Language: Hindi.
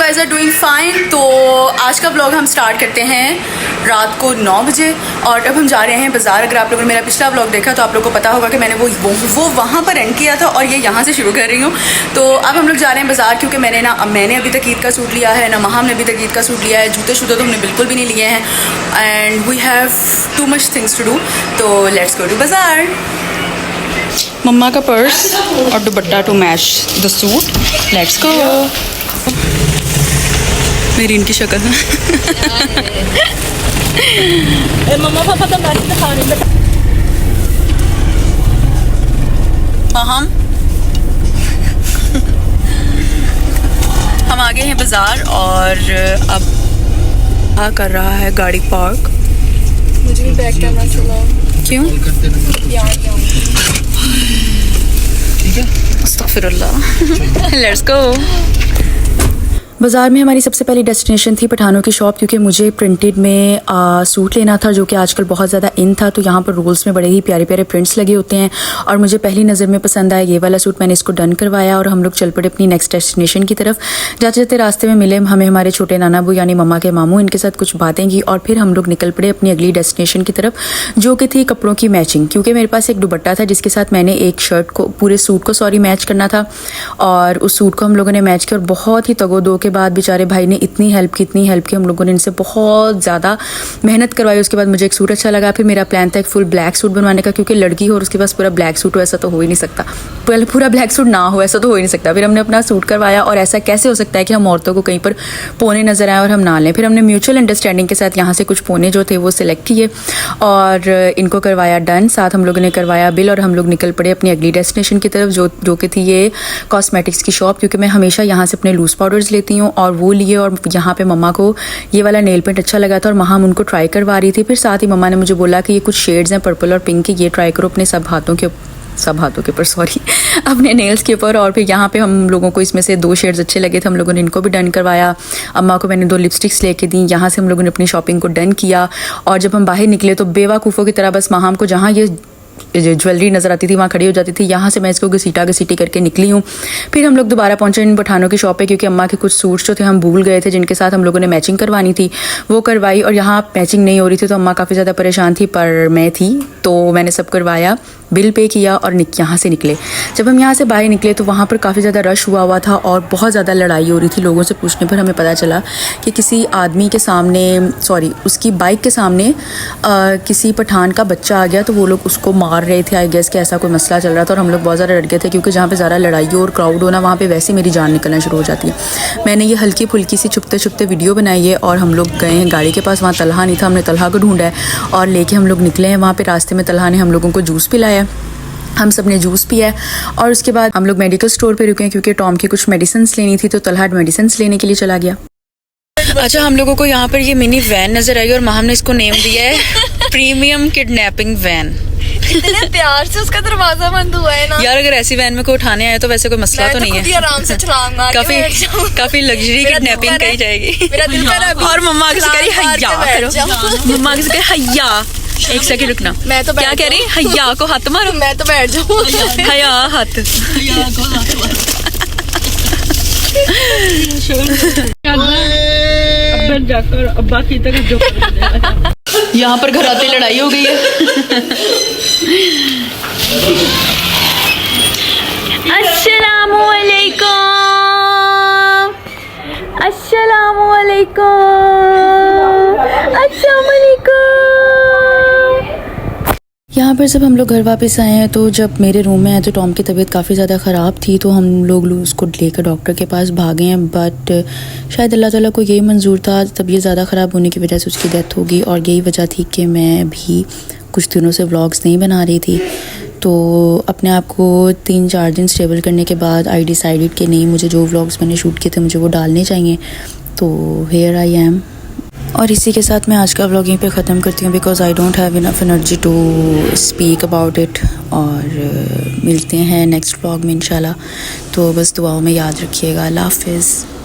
Guys are doing fine. तो आज का ब्लॉग हम स्टार्ट करते हैं रात को 9 बजे और अब हम जा रहे हैं बाज़ार। अगर आप लोगों ने मेरा पिछला ब्लॉग देखा तो आप लोगों को पता होगा कि मैंने वो वहाँ पर एंड किया था और ये यहाँ से शुरू कर रही हूँ। तो अब हम लोग जा रहे हैं बाज़ार क्योंकि मैंने अभी तक ईद का सूट लिया है ना, महाम ने अभी तक ईद का सूट लिया है। जूते शूते तो हमने बिल्कुल भी नहीं लिए हैं and we have too much things to do. तो लेट्स गो टू बाज़ार। मम्मा का पर्स और dupatta to match the suit. Let's go. मेरी इनकी शक्ल है। मम्मा पापा तो बात दिखा रहे हैं। हम आ गए हैं बाज़ार और अब आ कर रहा है गाड़ी पार्क। मुझे भी बैग करना चला। क्यों? अस्तगफिरुल्लाह। Let's go. बाज़ार में हमारी सबसे पहली डेस्टिनेशन थी पठानों की शॉप क्योंकि मुझे प्रिंटेड में सूट लेना था जो कि आजकल बहुत ज़्यादा इन था। तो यहाँ पर रोल्स में बड़े ही प्यारे प्यारे प्रिंट्स लगे होते हैं और मुझे पहली नज़र में पसंद आया ये वाला सूट। मैंने इसको डन करवाया और हम लोग चल पड़े अपनी नेक्स्ट डेस्टिनेशन की तरफ। जाते जाते रास्ते में मिले हमें हमारे छोटे नाना बू यानी मम्मा के मामू। इनके साथ कुछ बातें की और फिर हम लोग निकल पड़े अपनी अगली डेस्टिनेशन की तरफ जो कि थी कपड़ों की मैचिंग। क्योंकि मेरे पास एक दुपट्टा था जिसके साथ मैंने एक शर्ट को पूरे सूट को मैच करना था और उस सूट को हम लोगों ने मैच किया और बहुत ही तगो-दो के बाद बेचारे भाई ने इतनी हेल्प की हम लोगों ने इनसे बहुत ज़्यादा मेहनत करवाई। उसके बाद मुझे एक सूट अच्छा लगा। फिर मेरा प्लान था एक फुल ब्लैक सूट बनवाने का क्योंकि लड़की हो और उसके पास पूरा ब्लैक सूट हो ऐसा तो हो ही नहीं सकता। पहले पूरा ब्लैक सूट ना हो ऐसा तो हो ही नहीं सकता। फिर हमने अपना सूट करवाया और ऐसा कैसे हो सकता है कि हम औरतों को कहीं पर पोने नज़र आए और हम ना लें। फिर हमने म्यूचुअल अंडरस्टैंडिंग के साथ यहाँ से कुछ पोने जो थे वो सिलेक्ट किए और इनको करवाया डन। साथ हम लोगों ने करवाया बिल और हम लोग निकल पड़े अपनी अगली डेस्टिनेशन की तरफ जो कि थी ये कॉस्मेटिक्स की शॉप। क्योंकि मैं हमेशा यहाँ से अपने लूज़ पाउडर्स लेती हूँ और वो लिए और यहाँ पे मम्मा को ये वाला नेल पेंट अच्छा लगा था और महाम उनको ट्राई करवा रही थी। फिर साथ ही मम्मा ने मुझे बोला कि ये कुछ शेड्स हैं पर्पल और पिंक के, ये ट्राई करो अपने सब हाथों के ऊपर अपने नेल्स के ऊपर। और फिर यहाँ पे हम लोगों को इसमें से 2 शेड्स अच्छे लगे थे, हम लोगों ने इनको भी डन करवाया। अम्मा को मैंने 2 लिपस्टिक्स लेके दी। यहाँ से हम लोगों ने अपनी शॉपिंग को डन किया और जब हम बाहर निकले तो बेवकूफ़ों की तरह बस महाम को जहाँ ये ज्वेलरी नज़र आती थी वहाँ खड़ी हो जाती थी। यहाँ से मैं इसको घसीटी करके निकली हूँ। फिर हम लोग दोबारा पहुँचे इन पठानों की शॉप पे क्योंकि अम्मा के कुछ सूट्स जो थे हम भूल गए थे जिनके साथ हम लोगों ने मैचिंग करवानी थी, वो करवाई और यहाँ मैचिंग नहीं हो रही थी तो अम्मा काफ़ी ज़्यादा परेशान थी पर मैं थी तो मैंने सब करवाया, बिल पे किया और यहाँ से निकले। जब हम यहाँ से बाहर निकले तो वहाँ पर काफ़ी ज़्यादा रश हुआ था और बहुत ज़्यादा लड़ाई हो रही थी। लोगों से पूछने पर हमें पता चला कि किसी आदमी के सामने उसकी बाइक के सामने किसी पठान का बच्चा आ गया तो वो लोग उसको मार रहे थे। आई गेस कि ऐसा कोई मसला चल रहा था और हम लोग बहुत ज़्यादा डर गए थे क्योंकि जहाँ पे ज़्यादा लड़ाई हो और क्राउड हो ना वहाँ पे वैसे मेरी जान निकलना शुरू हो जाती है। मैंने ये हल्की फुल्की सी छुपते वीडियो बनाई है और हम लोग गए हैं गाड़ी के पास। वहाँ तलहा नहीं था, हमने तलहा को ढूंढा है और लेके हम लोग निकले हैं। वहाँ पे रास्ते में तलहा ने हम लोगों को जूस पिलाया, हम सब ने जूस पिया और उसके बाद हम लोग मेडिकल स्टोर पे रुके क्योंकि टॉम की कुछ मेडिसिन्स लेनी थी तो तलहा मेडिसिन्स लेने के लिए चला गया। अच्छा, हम लोगों को यहाँ पर ये मिनी वैन नज़र आई और माँ हमने इसको नेम दिया है प्रीमियम किडनैपिंग वैन। इतने प्यार से उसका दरवाजा बंद हुआ है ना यार। अगर ऐसी वैन में कोई उठाने आए तो वैसे कोई मसला तो नहीं है। आराम से चलाऊंगा। काफी लग्जरी किडनैपिंग कही जाएगी। मेरा दिल कर रहा है और मम्मा किसी कह रही हैया करो, मम्मा किसी कह हैया। एक सेकंड रुकना, मैं तो क्या कह रही हैया को हाथ मारो। मैं तो बैठ जाऊँ। हैया हाथ जाकर अब्बा की तरह जो यहाँ पर घर आते लड़ाई हो गई है। अस्सलामुअलैकुम, अस्सलामुअलैकुम, अस्सलामुअलैकुम। यहाँ पर जब हम लोग घर वापस आए हैं तो जब मेरे रूम में आए तो टॉम की तबीयत काफ़ी ज़्यादा ख़राब थी तो हम लोग उसको लेकर डॉक्टर के पास भागे हैं। बट शायद अल्लाह ताला को यही मंजूर था, तबीयत ज़्यादा ख़राब होने की वजह से उसकी डेथ होगी और यही वजह थी कि मैं भी कुछ दिनों से व्लॉग्स नहीं बना रही थी। तो अपने आप को 3-4 दिन स्टेबल करने के बाद आई डिसाइडेड कि नहीं, मुझे जो व्लॉग्स मैंने शूट किए थे मुझे वो डालने चाहिए। तो हेयर आई एम। और इसी के साथ मैं आज का व्लॉग यहीं पे ख़त्म करती हूँ because I don't have enough energy to speak about it. और मिलते हैं नेक्स्ट व्लॉग में इंशाल्लाह। तो बस दुआओं में याद रखिएगा। अल्लाह हाफ़िज़।